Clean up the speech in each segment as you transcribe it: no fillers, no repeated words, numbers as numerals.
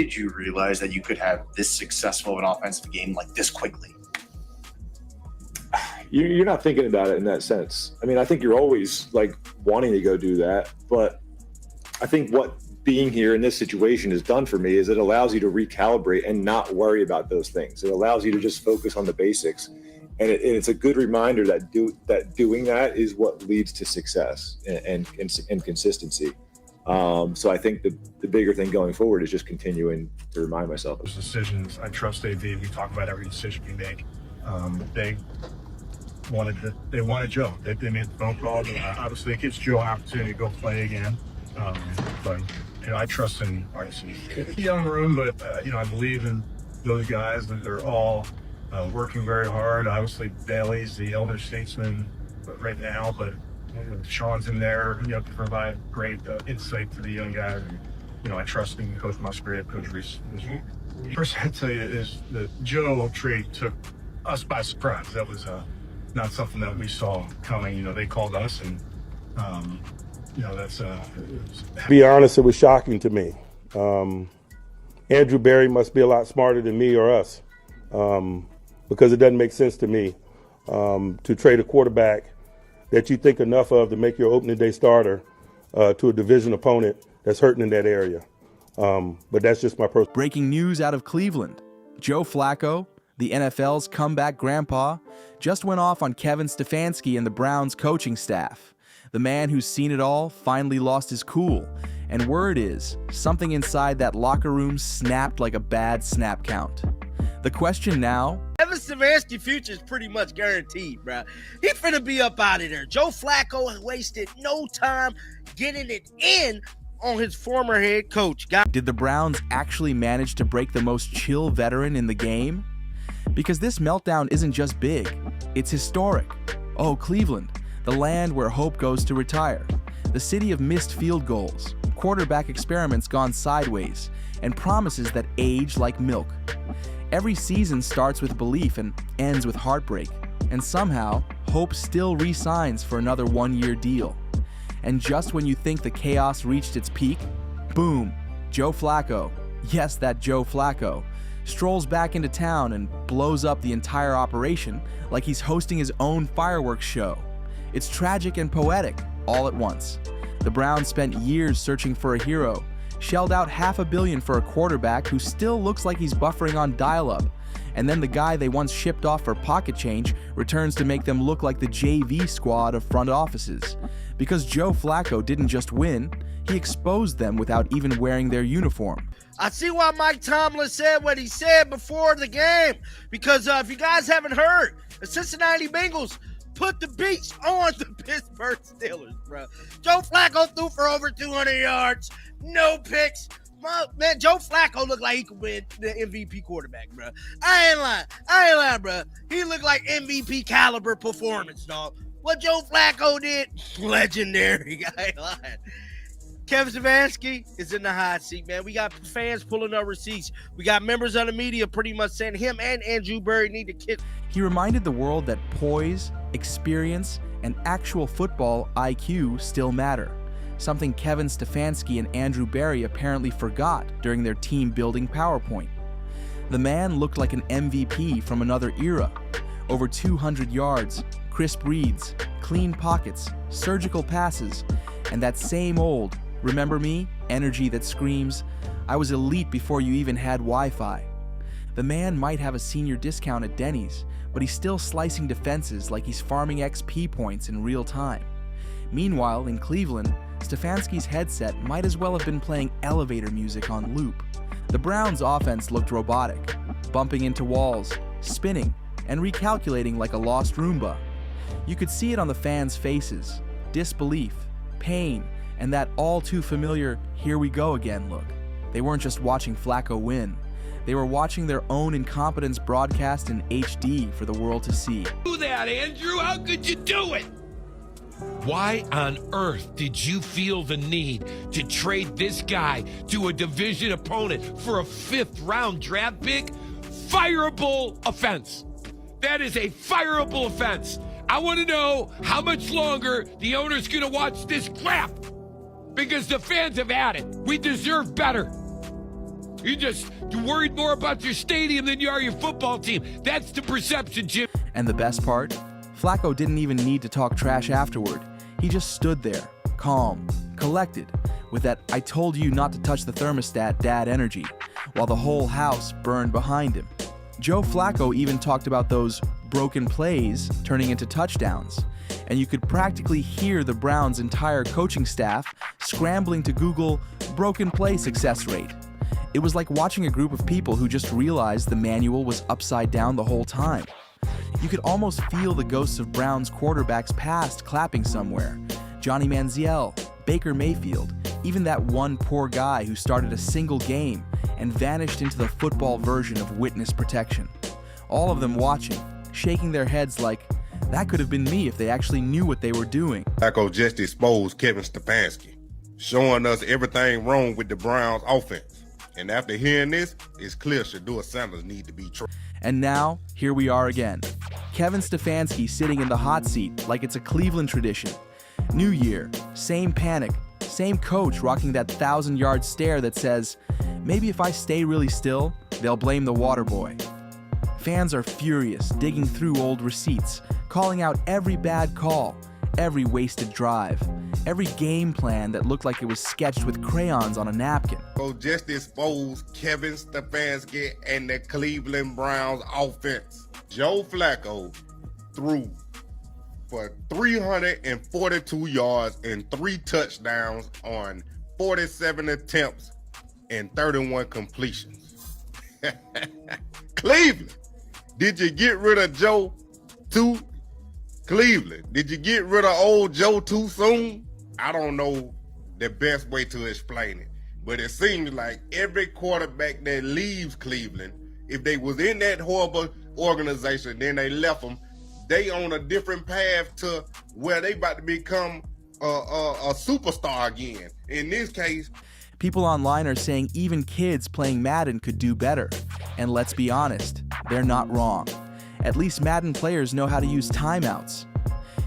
Did you realize that you could have this successful of an offensive game like this quickly? You're not thinking about it in that sense. I mean, I think you're always like wanting to go do that, but I think what being here in this situation has done for me is it allows you to recalibrate and not worry about those things. It allows you to just focus on the basics. And it's a good reminder that doing that is what leads to success and consistency. So I think the bigger thing going forward is just continuing to remind myself. Those decisions, I trust AV. We talk about every decision we make. They wanted Joe. They made the phone call. Obviously, it gives Joe an opportunity to go play again. But I trust in obviously it's a young room, but I believe in those guys that they're all working very hard. Obviously, Bailey's the elder statesman right now, but Sean's in there, to provide great insight to the young guys. And, I trust in Coach Musgrave, Coach Reese. First, I'd tell you is the Joe trade took us by surprise. That was not something that we saw coming. They called us, and that's. Be honest, it was shocking to me. Andrew Berry must be a lot smarter than me or us, because it doesn't make sense to me to trade a quarterback that you think enough of to make your opening day starter to a division opponent that's hurting in that area. But that's just my personal. Breaking news out of Cleveland. Joe Flacco, the NFL's comeback grandpa, just went off on Kevin Stefanski and the Browns coaching staff. The man who's seen it all finally lost his cool. And word is, something inside that locker room snapped like a bad snap count. The question now, Kevin Stefanski's future is pretty much guaranteed, bro. He finna be up out of there. Joe Flacco wasted no time getting it in on his former head coach. Did the Browns actually manage to break the most chill veteran in the game? Because this meltdown isn't just big, it's historic. Oh, Cleveland, the land where hope goes to retire. The city of missed field goals, quarterback experiments gone sideways, and promises that age like milk. Every season starts with belief and ends with heartbreak, and somehow, hope still re-signs for another one-year deal. And just when you think the chaos reached its peak, boom, Joe Flacco, yes, that Joe Flacco, strolls back into town and blows up the entire operation like he's hosting his own fireworks show. It's tragic and poetic, all at once. The Browns spent years searching for a hero, shelled out $500 million for a quarterback who still looks like he's buffering on dial-up, and then the guy they once shipped off for pocket change returns to make them look like the JV squad of front offices. Because Joe Flacco didn't just win, he exposed them without even wearing their uniform. I see why Mike Tomlin said what he said before the game, because if you guys haven't heard, the Cincinnati Bengals put the beats on the Pittsburgh Steelers, bro. Joe Flacco threw for over 200 yards, no picks. Man, Joe Flacco looked like he could win the MVP quarterback, bro. I ain't lying, bro. He looked like MVP caliber performance, dog. What Joe Flacco did, legendary. I ain't lying. Kevin Stefanski is in the hot seat, man. We got fans pulling up receipts. We got members of the media pretty much saying him and Andrew Berry need to kick. He reminded the world that poise, experience, and actual football IQ still matter, something Kevin Stefanski and Andrew Berry apparently forgot during their team-building PowerPoint. The man looked like an MVP from another era. Over 200 yards, crisp reads, clean pockets, surgical passes, and that same old, remember me, energy that screams, I was elite before you even had Wi-Fi. The man might have a senior discount at Denny's, but he's still slicing defenses like he's farming XP points in real time. Meanwhile, in Cleveland, Stefanski's headset might as well have been playing elevator music on loop. The Browns' offense looked robotic, bumping into walls, spinning, and recalculating like a lost Roomba. You could see it on the fans' faces, disbelief, pain, and that all-too-familiar here we go again look. They weren't just watching Flacco win. They were watching their own incompetence broadcast in HD for the world to see. Do that, Andrew. How could you do it? Why on earth did you feel the need to trade this guy to a division opponent for a 5th-round draft pick? Fireable offense. That is a fireable offense. I want to know how much longer the owner's going to watch this crap, because the fans have had it. We deserve better. You're worried more about your stadium than you are your football team. That's the perception, Jim. And the best part? Flacco didn't even need to talk trash afterward. He just stood there, calm, collected, with that "I told you not to touch the thermostat" dad energy, while the whole house burned behind him. Joe Flacco even talked about those broken plays turning into touchdowns, and you could practically hear the Browns' entire coaching staff scrambling to Google broken play success rate. It was like watching a group of people who just realized the manual was upside down the whole time. You could almost feel the ghosts of Browns quarterbacks past clapping somewhere. Johnny Manziel, Baker Mayfield, even that one poor guy who started a single game and vanished into the football version of witness protection. All of them watching, shaking their heads like, that could have been me if they actually knew what they were doing. Flacco just exposed Kevin Stefanski, showing us everything wrong with the Browns offense. And after hearing this, it's clear Shedeur Sanders need to be traded. And now, here we are again. Kevin Stefanski sitting in the hot seat like it's a Cleveland tradition. New year, same panic, same coach rocking that 1,000-yard stare that says, maybe if I stay really still, they'll blame the water boy. Fans are furious, digging through old receipts, calling out every bad call, every wasted drive, every game plan that looked like it was sketched with crayons on a napkin. So just exposed Kevin Stefanski and the Cleveland Browns offense. Joe Flacco threw for 342 yards and 3 touchdowns on 47 attempts and 31 completions. Cleveland, did you get rid of Joe too? Cleveland, did you get rid of old Joe too soon? I don't know the best way to explain it, but it seems like every quarterback that leaves Cleveland, if they was in that horrible organization, then they left them, they on a different path to where they about to become a superstar again. In this case, people online are saying even kids playing Madden could do better. And let's be honest, they're not wrong. At least Madden players know how to use timeouts.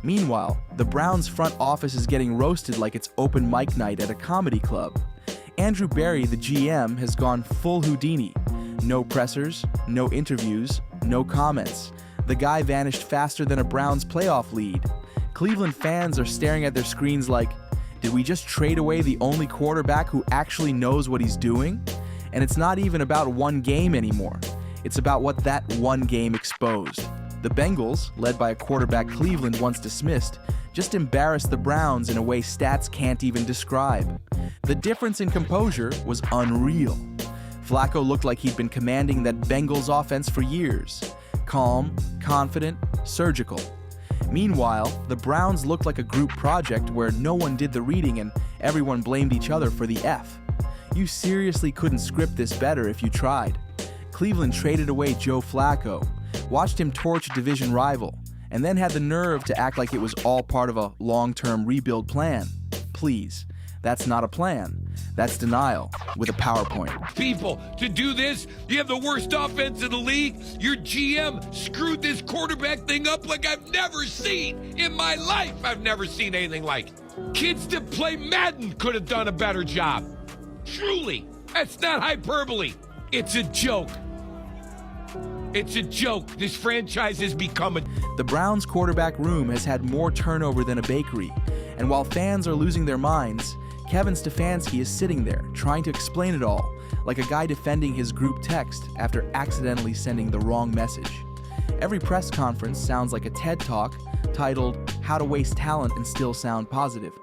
Meanwhile, the Browns front office is getting roasted like it's open mic night at a comedy club. Andrew Berry, the GM, has gone full Houdini. No pressers, no interviews, no comments. The guy vanished faster than a Browns playoff lead. Cleveland fans are staring at their screens like, did we just trade away the only quarterback who actually knows what he's doing? And it's not even about one game anymore. It's about what that one game exposed. The Bengals, led by a quarterback Cleveland once dismissed, just embarrassed the Browns in a way stats can't even describe. The difference in composure was unreal. Flacco looked like he'd been commanding that Bengals offense for years. Calm, confident, surgical. Meanwhile, the Browns looked like a group project where no one did the reading and everyone blamed each other for the F. You seriously couldn't script this better if you tried. Cleveland traded away Joe Flacco, watched him torch a division rival, and then had the nerve to act like it was all part of a long-term rebuild plan. Please, that's not a plan. That's denial with a PowerPoint. People, to do this, you have the worst offense in the league. Your GM screwed this quarterback thing up like I've never seen in my life. I've never seen anything like it. Kids that play Madden could have done a better job. Truly, that's not hyperbole. It's a joke. It's a joke. This franchise has become a... The Browns quarterback room has had more turnover than a bakery, and while fans are losing their minds, Kevin Stefanski is sitting there trying to explain it all, like a guy defending his group text after accidentally sending the wrong message. Every press conference sounds like a TED Talk titled How to Waste Talent and Still Sound Positive.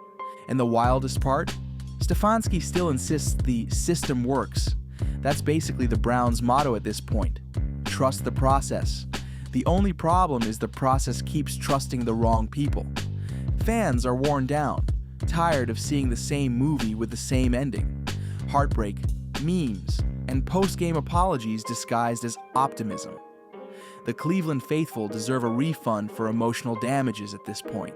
And the wildest part? Stefanski still insists the system works. That's basically the Browns' motto at this point. Trust the process. The only problem is the process keeps trusting the wrong people. Fans are worn down, tired of seeing the same movie with the same ending. Heartbreak, memes, and post-game apologies disguised as optimism. The Cleveland faithful deserve a refund for emotional damages at this point.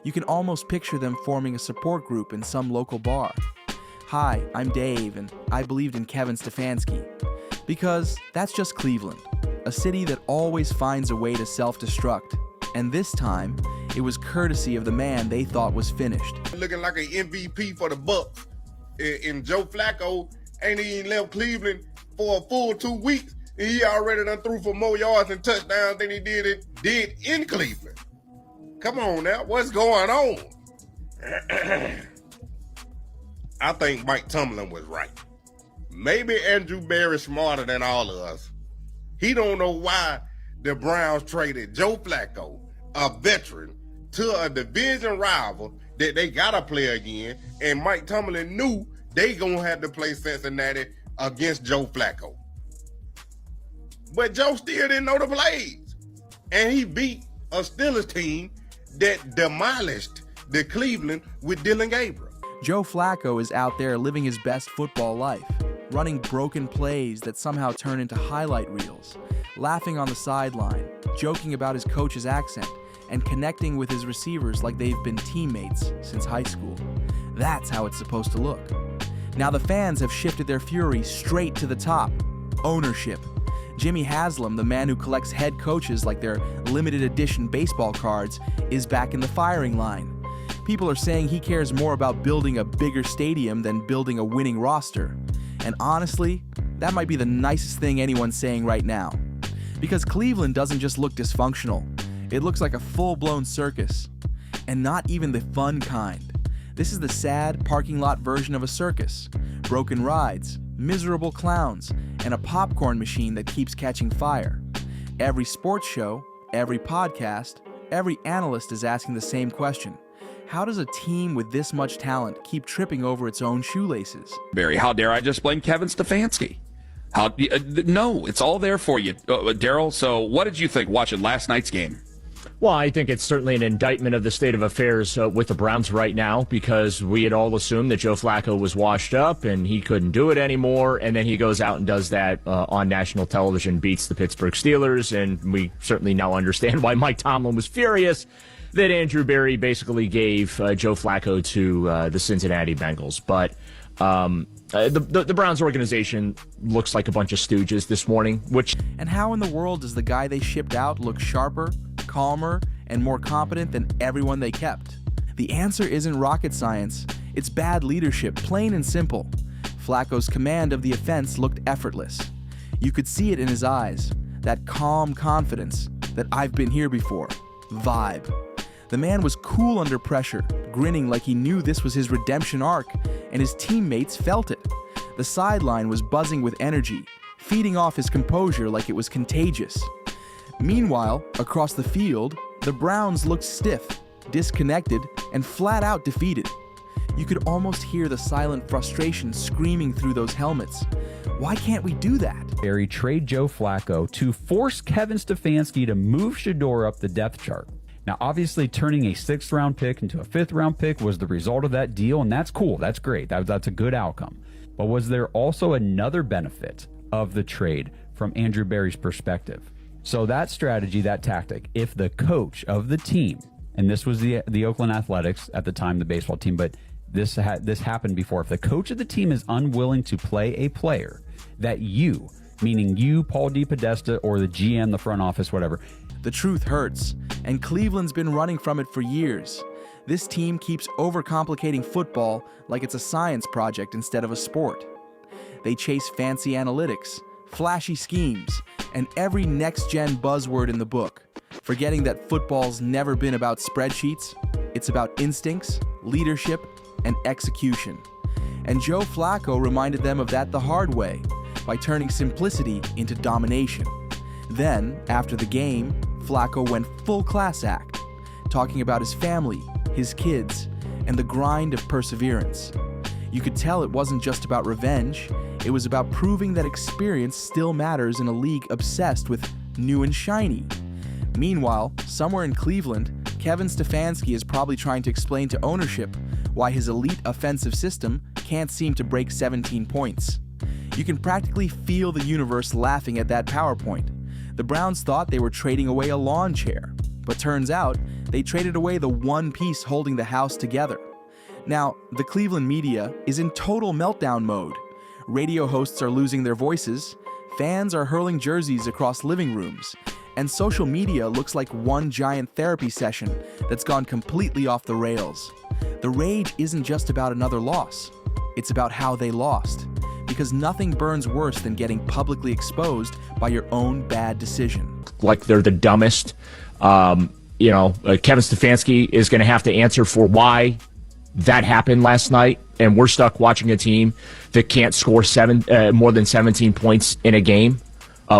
You can almost picture them forming a support group in some local bar. Hi, I'm Dave, and I believed in Kevin Stefanski. Because that's just Cleveland, a city that always finds a way to self-destruct. And this time, it was courtesy of the man they thought was finished. Looking like an MVP for the Bucs. And Joe Flacco ain't even left Cleveland. for a full 2 weeks, and he already done threw for more yards and touchdowns than he did in Cleveland. Come on now, what's going on? I think Mike Tomlin was right. Maybe Andrew Berry's smarter than all of us. He don't know why the Browns traded Joe Flacco, a veteran, to a division rival that they gotta play again, and Mike Tomlin knew they gonna have to play Cincinnati against Joe Flacco. But Joe still didn't know the plays, and he beat a Steelers team that demolished the Cleveland with Dylan Gabriel. Joe Flacco is out there living his best football life, running broken plays that somehow turn into highlight reels, laughing on the sideline, joking about his coach's accent, and connecting with his receivers like they've been teammates since high school. That's how it's supposed to look. Now the fans have shifted their fury straight to the top: ownership. Jimmy Haslam, the man who collects head coaches like they're limited edition baseball cards, is back in the firing line. People are saying he cares more about building a bigger stadium than building a winning roster. And honestly, that might be the nicest thing anyone's saying right now. Because Cleveland doesn't just look dysfunctional, it looks like a full-blown circus. And not even the fun kind. This is the sad parking lot version of a circus. Broken rides, miserable clowns, and a popcorn machine that keeps catching fire. Every sports show, every podcast, every analyst is asking the same question. How does a team with this much talent keep tripping over its own shoelaces? Barry, how dare I just blame Kevin Stefanski? No, it's all there for you. Daryl, so what did you think watching last night's game? Well, I think it's certainly an indictment of the state of affairs with the Browns right now, because we had all assumed that Joe Flacco was washed up and he couldn't do it anymore, and then he goes out and does that on national television, beats the Pittsburgh Steelers, and we certainly now understand why Mike Tomlin was furious that Andrew Berry basically gave Joe Flacco to the Cincinnati Bengals. But the Browns organization looks like a bunch of stooges this morning. And how in the world does the guy they shipped out look sharper, calmer, and more competent than everyone they kept? The answer isn't rocket science. It's bad leadership, plain and simple. Flacco's command of the offense looked effortless. You could see it in his eyes, that calm confidence, that I've been here before vibe. The man was cool under pressure, grinning like he knew this was his redemption arc, and his teammates felt it. The sideline was buzzing with energy, feeding off his composure like it was contagious. Meanwhile, across the field, the Browns looked stiff, disconnected, and flat out defeated. You could almost hear the silent frustration screaming through those helmets. Why can't we do that? Barry, trade Joe Flacco to force Kevin Stefanski to move Shedeur up the depth chart. Now, obviously, turning a 6th-round pick into a 5th-round pick was the result of that deal, and that's cool. That's great. That's a good outcome. But was there also another benefit of the trade from Andrew Berry's perspective? So that strategy, that tactic, if the coach of the team, and this was the Oakland Athletics at the time, the baseball team, but this happened before. If the coach of the team is unwilling to play a player that you, meaning you, Paul DePodesta, or the GM, the front office, whatever. The truth hurts, and Cleveland's been running from it for years. This team keeps overcomplicating football like it's a science project instead of a sport. They chase fancy analytics, flashy schemes, and every next-gen buzzword in the book, forgetting that football's never been about spreadsheets. It's about instincts, leadership, and execution. And Joe Flacco reminded them of that the hard way, by turning simplicity into domination. Then, after the game, Flacco went full class act, talking about his family, his kids, and the grind of perseverance. You could tell it wasn't just about revenge, it was about proving that experience still matters in a league obsessed with new and shiny. Meanwhile, somewhere in Cleveland, Kevin Stefanski is probably trying to explain to ownership why his elite offensive system can't seem to break 17 points. You can practically feel the universe laughing at that PowerPoint. The Browns thought they were trading away a lawn chair, but turns out they traded away the one piece holding the house together. Now, the Cleveland media is in total meltdown mode. Radio hosts are losing their voices, fans are hurling jerseys across living rooms, and social media looks like one giant therapy session that's gone completely off the rails. The rage isn't just about another loss, it's about how they lost. because nothing burns worse than getting publicly exposed by your own bad decision. Like they're the dumbest. Kevin Stefanski is going to have to answer for why that happened last night, and we're stuck watching a team that can't score more than 17 points in a game.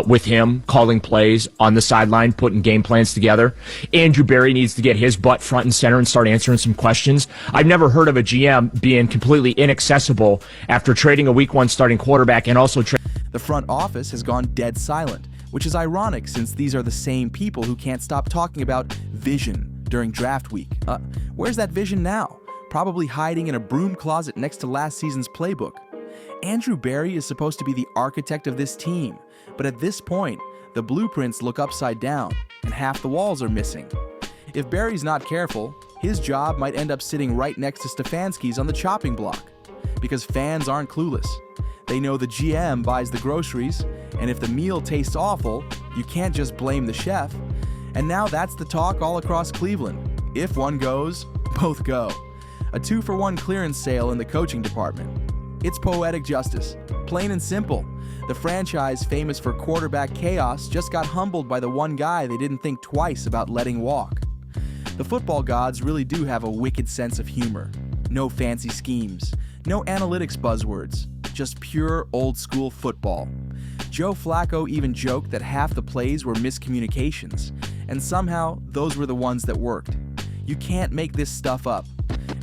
With him calling plays on the sideline, putting game plans together. Andrew Berry needs to get his butt front and center and start answering some questions. I've never heard of a GM being completely inaccessible after trading a week 1 starting quarterback and also The front office has gone dead silent, which is ironic since these are the same people who can't stop talking about vision during draft week. Where's that vision now? Probably hiding in a broom closet next to last season's playbook. Andrew Berry is supposed to be the architect of this team, but at this point, the blueprints look upside down, and half the walls are missing. If Berry's not careful, his job might end up sitting right next to Stefanski's on the chopping block, because fans aren't clueless. They know the GM buys the groceries, and if the meal tastes awful, you can't just blame the chef. And now that's the talk all across Cleveland. If one goes, both go. A 2-for-1 clearance sale in the coaching department. It's poetic justice, plain and simple. The franchise famous for quarterback chaos just got humbled by the one guy they didn't think twice about letting walk. The football gods really do have a wicked sense of humor. No fancy schemes, no analytics buzzwords, just pure old-school football. Joe Flacco even joked that half the plays were miscommunications, and somehow those were the ones that worked. You can't make this stuff up.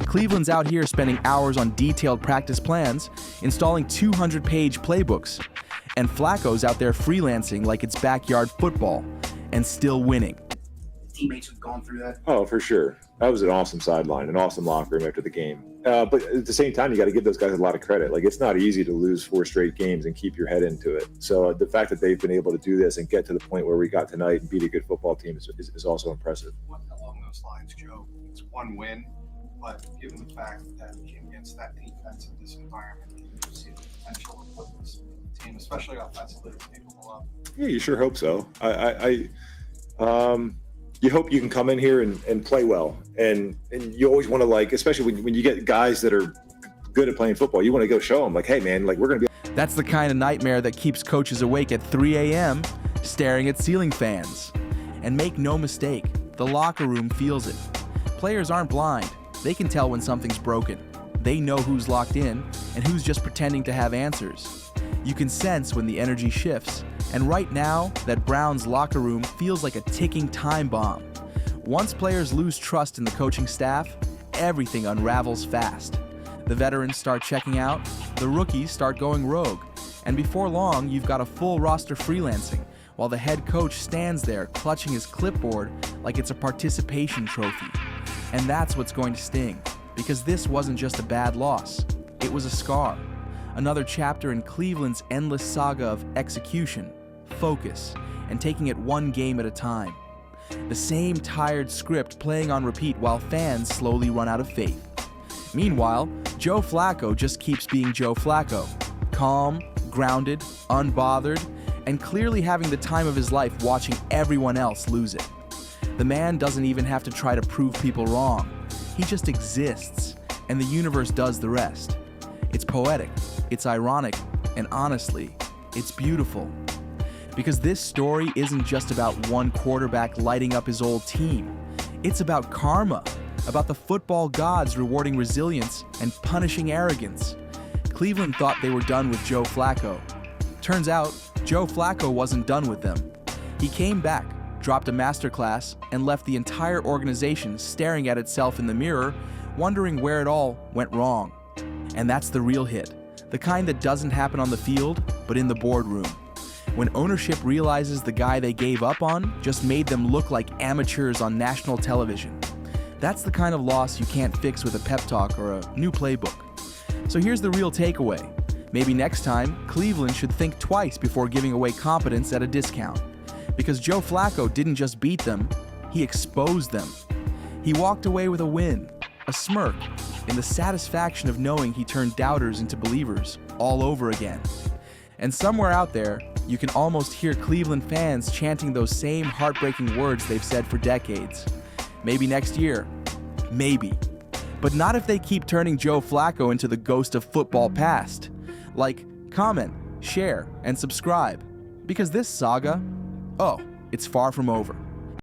Cleveland's out here spending hours on detailed practice plans, installing 200-page playbooks, and Flacco's out there freelancing like it's backyard football, and still winning. Teammates who've gone through that. Oh, for sure. That was an awesome sideline, an awesome locker room after the game. But at the same time, you got to give those guys a lot of credit. Like, it's not easy to lose 4 straight games and keep your head into it. So the fact that they've been able to do this and get to the point where we got tonight and beat a good football team is also impressive. Along those lines, Joe, it's one win, but given the fact that you came against that defense in this environment, you see the potential of what this team, especially offensively, is capable of. Yeah, you sure hope so. You hope you can come in here and play well. And you always want to, like, especially when you get guys that are good at playing football, you want to go show them, like, hey, man, like, we're going to be. That's the kind of nightmare that keeps coaches awake at 3 a.m. staring at ceiling fans. And make no mistake, the locker room feels it. Players aren't blind. They can tell when something's broken. They know who's locked in and who's just pretending to have answers. You can sense when the energy shifts. And right now, that Browns locker room feels like a ticking time bomb. Once players lose trust in the coaching staff, everything unravels fast. The veterans start checking out, the rookies start going rogue, and before long, you've got a full roster freelancing, while the head coach stands there clutching his clipboard like it's a participation trophy. And that's what's going to sting, because this wasn't just a bad loss, it was a scar. Another chapter in Cleveland's endless saga of execution, focus, and taking it one game at a time. The same tired script playing on repeat while fans slowly run out of faith. Meanwhile, Joe Flacco just keeps being Joe Flacco. Calm, grounded, unbothered, and clearly having the time of his life watching everyone else lose it. The man doesn't even have to try to prove people wrong. He just exists, and the universe does the rest. It's poetic, it's ironic, and honestly, it's beautiful. Because this story isn't just about one quarterback lighting up his old team. It's about karma, about the football gods rewarding resilience and punishing arrogance. Cleveland thought they were done with Joe Flacco. Turns out, Joe Flacco wasn't done with them. He came back, dropped a masterclass, and left the entire organization staring at itself in the mirror, wondering where it all went wrong. And that's the real hit, the kind that doesn't happen on the field, but in the boardroom. When ownership realizes the guy they gave up on just made them look like amateurs on national television. That's the kind of loss you can't fix with a pep talk or a new playbook. So here's the real takeaway. Maybe next time, Cleveland should think twice before giving away competence at a discount. Because Joe Flacco didn't just beat them, he exposed them. He walked away with a win, a smirk, in the satisfaction of knowing he turned doubters into believers all over again. And somewhere out there, you can almost hear Cleveland fans chanting those same heartbreaking words they've said for decades. Maybe next year. Maybe. But not if they keep turning Joe Flacco into the ghost of football past. Like, comment, share, and subscribe, because this saga, it's far from over.